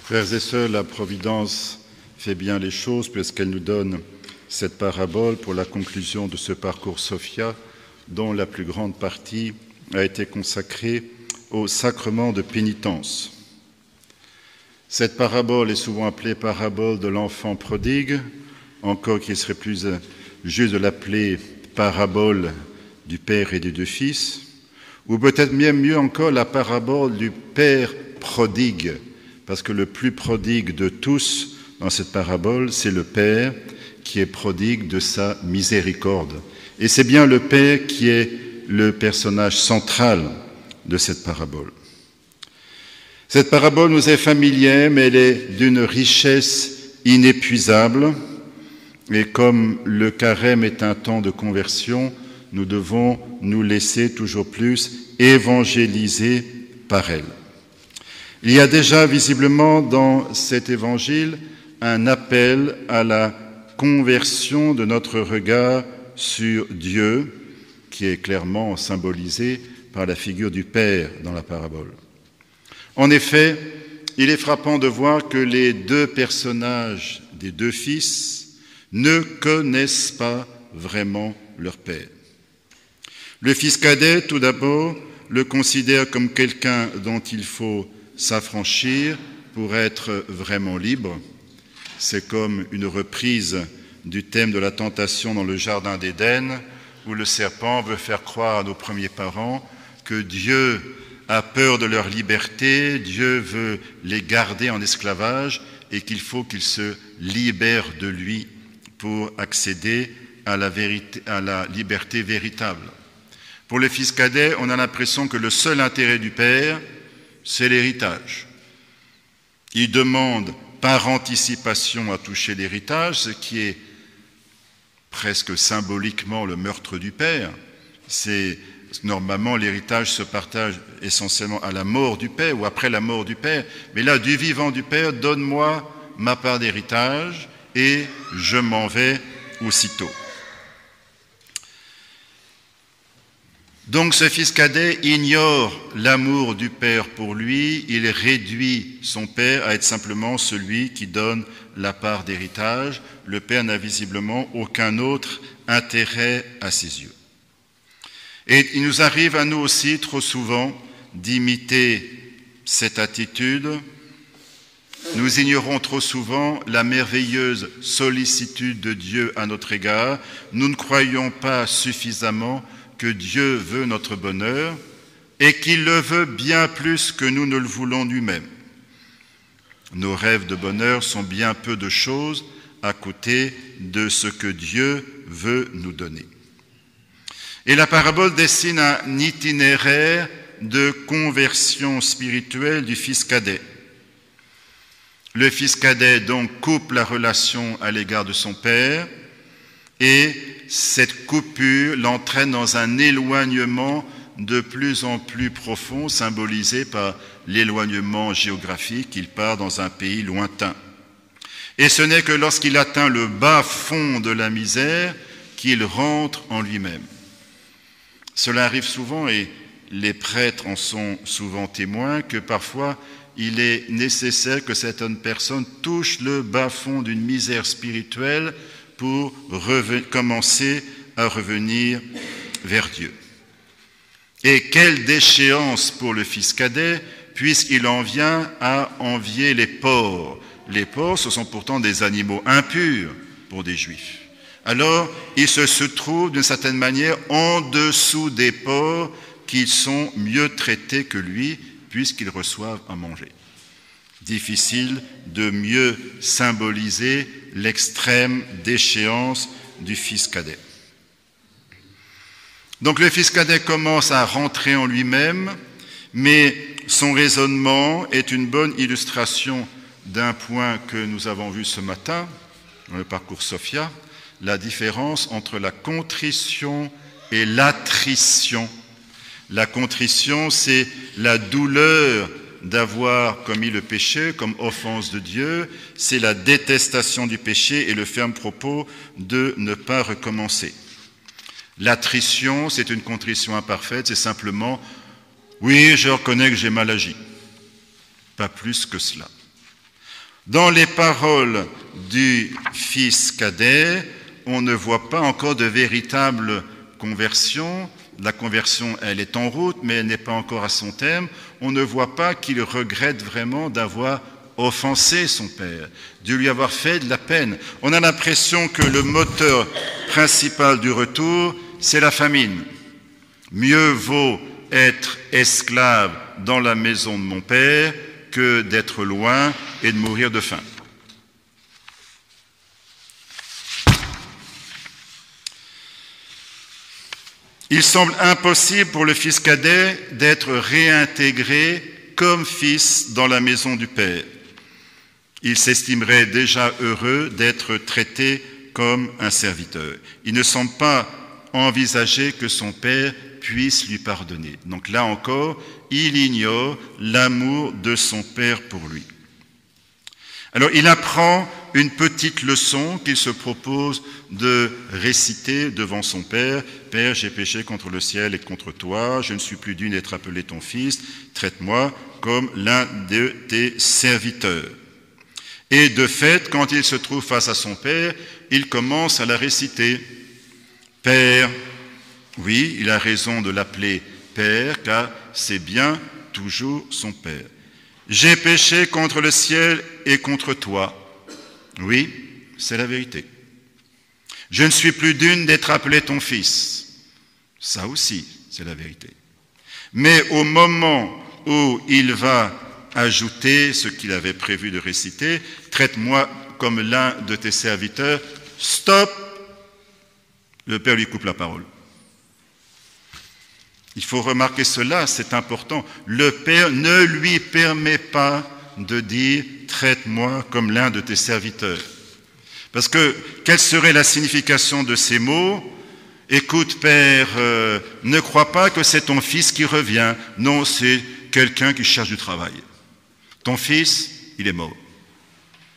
Frères et sœurs, la Providence fait bien les choses puisqu'elle nous donne cette parabole pour la conclusion de ce parcours Sophia, dont la plus grande partie a été consacrée au sacrement de pénitence. Cette parabole est souvent appelée parabole de l'enfant prodigue, encore qu'il serait plus juste de l'appeler parabole du Père et des deux Fils, ou peut-être même mieux encore la parabole du Père prodigue, parce que le plus prodigue de tous dans cette parabole, c'est le Père qui est prodigue de sa miséricorde. Et c'est bien le Père qui est le personnage central de cette parabole. Cette parabole nous est familière, mais elle est d'une richesse inépuisable. Et comme le carême est un temps de conversion, nous devons nous laisser toujours plus évangéliser par elle. Il y a déjà visiblement dans cet évangile un appel à la conversion de notre regard sur Dieu, qui est clairement symbolisé par la figure du Père dans la parabole. En effet, il est frappant de voir que les deux personnages des deux fils ne connaissent pas vraiment leur Père. Le fils cadet, tout d'abord, le considère comme quelqu'un dont il faut s'affranchir pour être vraiment libre. C'est comme une reprise du thème de la tentation dans le jardin d'Éden, où le serpent veut faire croire à nos premiers parents que Dieu a peur de leur liberté, Dieu veut les garder en esclavage et qu'il faut qu'ils se libèrent de lui pour accéder à la liberté véritable. Pour le fils cadet, on a l'impression que le seul intérêt du père, c'est l'héritage. Il demande par anticipation à toucher l'héritage, ce qui est presque symboliquement le meurtre du père. Normalement, l'héritage se partage essentiellement à la mort du père ou après la mort du père. Mais là, du vivant du père, donne-moi ma part d'héritage et je m'en vais aussitôt. Donc ce fils cadet ignore l'amour du père pour lui, il réduit son père à être simplement celui qui donne la part d'héritage. Le père n'a visiblement aucun autre intérêt à ses yeux. Et il nous arrive à nous aussi trop souvent d'imiter cette attitude. Nous ignorons trop souvent la merveilleuse sollicitude de Dieu à notre égard. Nous ne croyons pas suffisamment que Dieu veut notre bonheur et qu'il le veut bien plus que nous ne le voulons nous-mêmes. Nos rêves de bonheur sont bien peu de choses à côté de ce que Dieu veut nous donner. Et la parabole dessine un itinéraire de conversion spirituelle du fils cadet. Le fils cadet donc coupe la relation à l'égard de son père et cette coupure l'entraîne dans un éloignement de plus en plus profond, symbolisé par l'éloignement géographique. Il part dans un pays lointain. Et ce n'est que lorsqu'il atteint le bas fond de la misère qu'il rentre en lui-même. Cela arrive souvent, et les prêtres en sont souvent témoins, que parfois il est nécessaire que certaines personnes touchent le bas fond d'une misère spirituelle pour commencer à revenir vers Dieu. Et quelle déchéance pour le fils cadet, puisqu'il en vient à envier les porcs. Les porcs, ce sont pourtant des animaux impurs pour des juifs. Alors, il se trouve d'une certaine manière en dessous des porcs qui sont mieux traités que lui, puisqu'ils reçoivent à manger. Difficile de mieux symboliser l'extrême déchéance du fils cadet. Donc le fils cadet commence à rentrer en lui-même, mais son raisonnement est une bonne illustration d'un point que nous avons vu ce matin dans le parcours Sophia, la différence entre la contrition et l'attrition. La contrition, c'est la douleur d'avoir commis le péché comme offense de Dieu, c'est la détestation du péché et le ferme propos de ne pas recommencer. L'attrition, c'est une contrition imparfaite, c'est simplement « oui, je reconnais que j'ai mal agi ». Pas plus que cela. Dans les paroles du fils cadet, on ne voit pas encore de véritable conversion. La conversion, elle est en route, mais elle n'est pas encore à son terme. On ne voit pas qu'il regrette vraiment d'avoir offensé son père, de lui avoir fait de la peine. On a l'impression que le moteur principal du retour, c'est la famine. Mieux vaut être esclave dans la maison de mon père que d'être loin et de mourir de faim. Il semble impossible pour le fils cadet d'être réintégré comme fils dans la maison du père. Il s'estimerait déjà heureux d'être traité comme un serviteur. Il ne semble pas envisager que son père puisse lui pardonner. Donc là encore, il ignore l'amour de son père pour lui. Alors il apprend une petite leçon qu'il se propose de réciter devant son père. « Père, j'ai péché contre le ciel et contre toi, je ne suis plus digne d'être appelé ton fils, traite-moi comme l'un de tes serviteurs. » Et de fait, quand il se trouve face à son père, il commence à la réciter. « Père », oui, il a raison de l'appeler père, car c'est bien toujours son père. « J'ai péché contre le ciel et contre toi. » Oui, c'est la vérité. « Je ne suis plus digne d'être appelé ton fils. » Ça aussi, c'est la vérité. Mais au moment où il va ajouter ce qu'il avait prévu de réciter, « Traite-moi comme l'un de tes serviteurs. » Stop! Le père lui coupe la parole. Il faut remarquer cela, c'est important. Le père ne lui permet pas de dire « Traite-moi comme l'un de tes serviteurs ». Parce que, quelle serait la signification de ces mots ? Écoute, père, ne crois pas que c'est ton fils qui revient. Non, c'est quelqu'un qui cherche du travail. Ton fils, il est mort.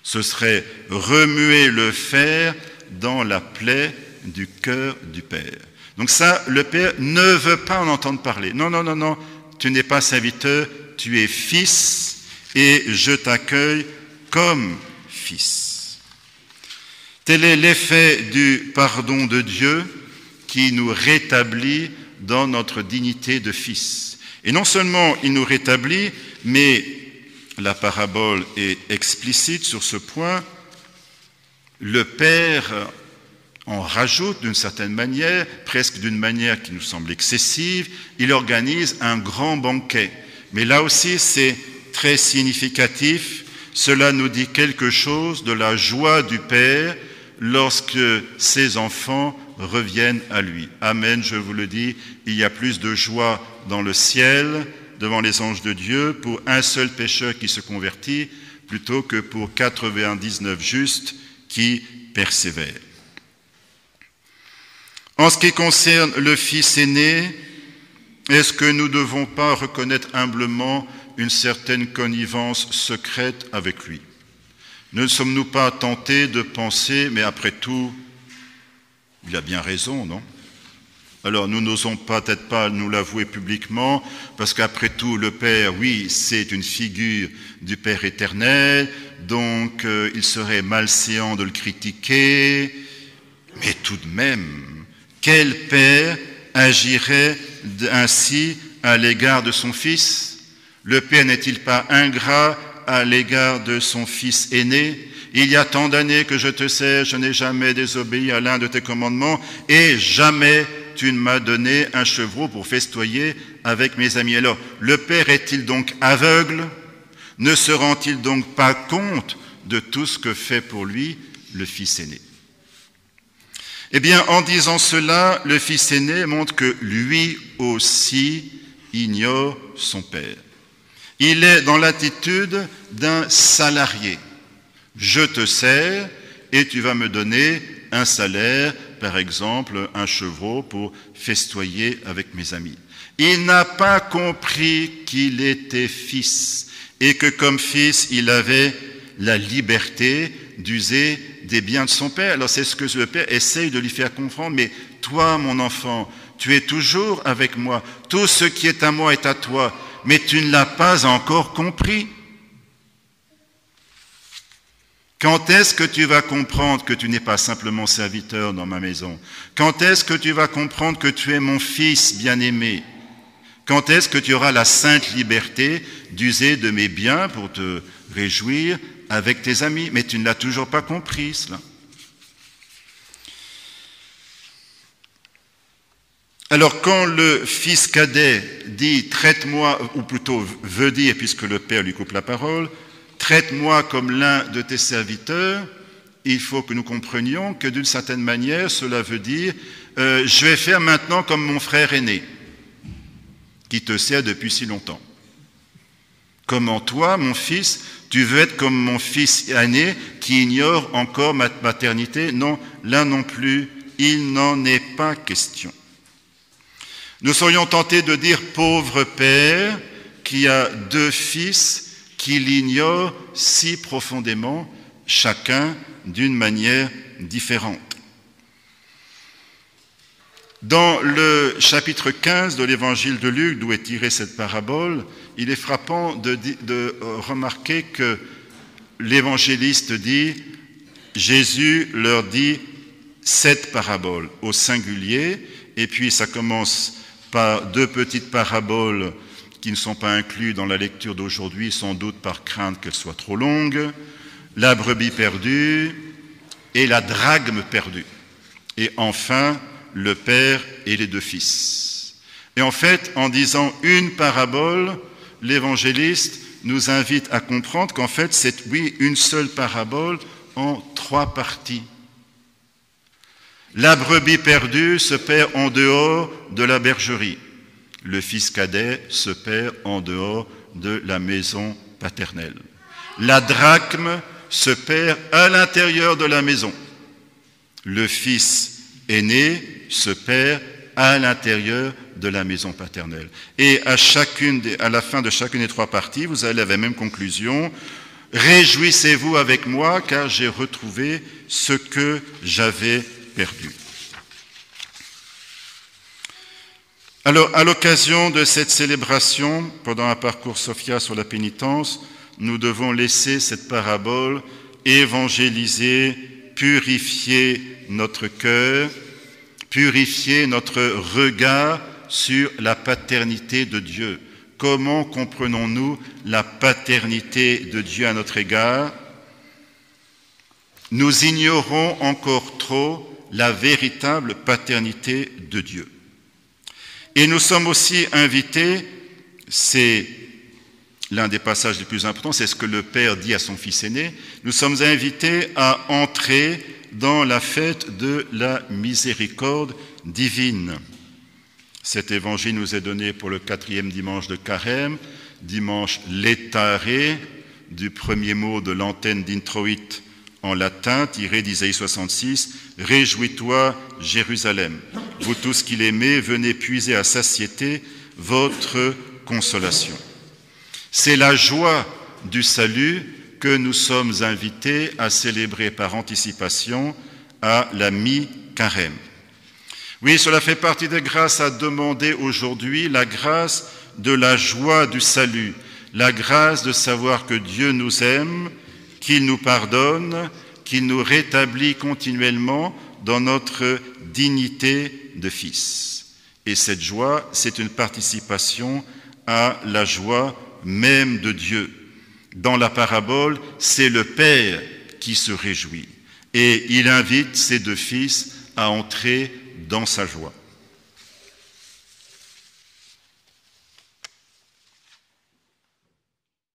Ce serait remuer le fer dans la plaie du cœur du père. Donc ça, le père ne veut pas en entendre parler. Non, non, non, non, tu n'es pas serviteur, tu es fils et je t'accueille comme fils. Tel est l'effet du pardon de Dieu qui nous rétablit dans notre dignité de fils. Et non seulement il nous rétablit, mais la parabole est explicite sur ce point. Le Père en rajoute d'une certaine manière, presque d'une manière qui nous semble excessive. Il organise un grand banquet. Mais là aussi, c'est très significatif. Cela nous dit quelque chose de la joie du Père lorsque ses enfants reviennent à lui. Amen, je vous le dis, il y a plus de joie dans le ciel, devant les anges de Dieu, pour un seul pécheur qui se convertit, plutôt que pour 99 justes qui persévèrent. En ce qui concerne le fils aîné, est-ce que nous ne devons pas reconnaître humblement une certaine connivence secrète avec lui ? Ne sommes-nous pas tentés de penser, mais après tout, il a bien raison, non ? Alors nous n'osons peut-être pas nous l'avouer publiquement, parce qu'après tout, le Père, oui, c'est une figure du Père éternel, donc il serait malséant de le critiquer, mais tout de même, quel père agirait ainsi à l'égard de son fils ? Le Père n'est-il pas ingrat à l'égard de son fils aîné ? Il y a tant d'années que je te sais, je n'ai jamais désobéi à l'un de tes commandements, et jamais tu ne m'as donné un chevreau pour festoyer avec mes amis. Alors, le Père est-il donc aveugle ? Ne se rend-il donc pas compte de tout ce que fait pour lui le fils aîné ? Eh bien, en disant cela, le fils aîné montre que lui aussi ignore son père. Il est dans l'attitude d'un salarié. Je te sers et tu vas me donner un salaire, par exemple un chevreau pour festoyer avec mes amis. Il n'a pas compris qu'il était fils et que comme fils, il avait la liberté d'user des biens de son père. Alors c'est ce que le père essaye de lui faire comprendre. Mais toi, mon enfant, tu es toujours avec moi. Tout ce qui est à moi est à toi. Mais tu ne l'as pas encore compris. Quand est-ce que tu vas comprendre que tu n'es pas simplement serviteur dans ma maison? Quand est-ce que tu vas comprendre que tu es mon fils bien-aimé? Quand est-ce que tu auras la sainte liberté d'user de mes biens pour te réjouir avec tes amis? Mais tu ne l'as toujours pas compris, cela. Alors quand le fils cadet dit « traite-moi », ou plutôt veut dire, puisque le père lui coupe la parole, « traite-moi comme l'un de tes serviteurs », il faut que nous comprenions que d'une certaine manière, cela veut dire « je vais faire maintenant comme mon frère aîné, qui te sert depuis si longtemps. Comment toi, mon fils, tu veux être comme mon fils aîné qui ignore encore ma paternité? Non, là non plus, il n'en est pas question. » Nous serions tentés de dire « pauvre père qui a 2 fils qui l'ignorent si profondément, chacun d'une manière différente. » Dans le chapitre 15 de l'évangile de Luc, d'où est tirée cette parabole, il est frappant de remarquer que l'évangéliste dit « Jésus leur dit cette parabole au singulier » et puis ça commence par 2 petites paraboles qui ne sont pas incluses dans la lecture d'aujourd'hui, sans doute par crainte qu'elles soient trop longues, la brebis perdue et la drachme perdue. Et enfin, le père et les 2 fils. Et en fait, en disant une parabole, l'évangéliste nous invite à comprendre qu'en fait, c'est oui, une seule parabole en 3 parties. La brebis perdue se perd en dehors de la bergerie. Le fils cadet se perd en dehors de la maison paternelle. La drachme se perd à l'intérieur de la maison. Le fils aîné se perd à l'intérieur de la maison paternelle. Et à la fin de chacune des 3 parties, vous allez à la même conclusion. Réjouissez-vous avec moi, car j'ai retrouvé ce que j'avais perdu. Alors, à l'occasion de cette célébration, pendant un parcours Sophia sur la pénitence, nous devons laisser cette parabole évangéliser, purifier notre cœur, purifier notre regard sur la paternité de Dieu. Comment comprenons-nous la paternité de Dieu à notre égard? Nous ignorons encore trop la véritable paternité de Dieu. Et nous sommes aussi invités, c'est l'un des passages les plus importants, c'est ce que le Père dit à son fils aîné, nous sommes invités à entrer dans la fête de la miséricorde divine. Cet évangile nous est donné pour le 4e dimanche de Carême, dimanche létaré, du premier mot de l'antenne d'introït en latin, tiré d'Isaïe 66, « Réjouis-toi, Jérusalem, vous tous qui l'aimez, venez puiser à satiété votre consolation. » C'est la joie du salut que nous sommes invités à célébrer par anticipation à la mi-carême. Oui, cela fait partie des grâces à demander aujourd'hui, la grâce de la joie du salut, la grâce de savoir que Dieu nous aime, qu'il nous pardonne, qu'il nous rétablit continuellement dans notre dignité de fils. Et cette joie, c'est une participation à la joie même de Dieu. Dans la parabole, c'est le Père qui se réjouit et il invite ses 2 fils à entrer dans sa joie.